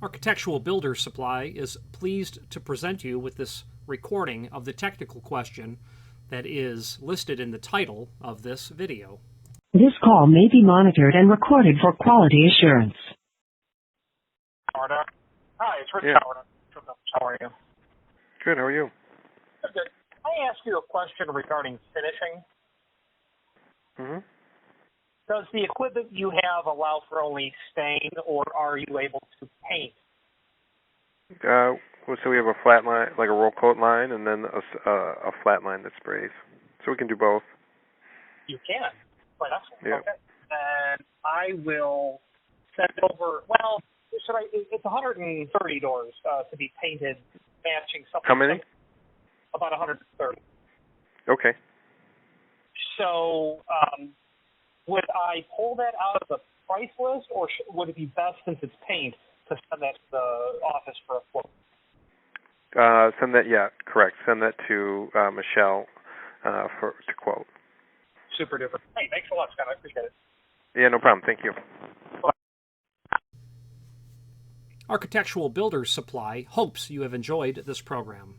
Architectural Builder Supply is pleased to present you with this recording of the technical question that is listed in the title of this video. This call may be monitored and recorded for quality assurance. Howard. Hi, it's Rich Howard. How are you? Good, how are you? Good. I ask you a question regarding finishing. Mm-hmm. Does the equipment you have allow for only stain, or are you able to paint? So we have a flat line, like a roll coat line, and then a flat line that sprays. So we can do both. You can. Quite excellent. Yeah. Okay. And I will send over, well, it's 130 doors to be painted, matching something. How many? About 130. Okay. So, would I pull that out of the price list, or would it be best, since it's paint, to send that to the office for a quote? Correct. Send that to Michelle to quote. Super duper. Hey, thanks a lot, Scott. I appreciate it. Yeah, no problem. Thank you. Architectural Builder Supply hopes you have enjoyed this program.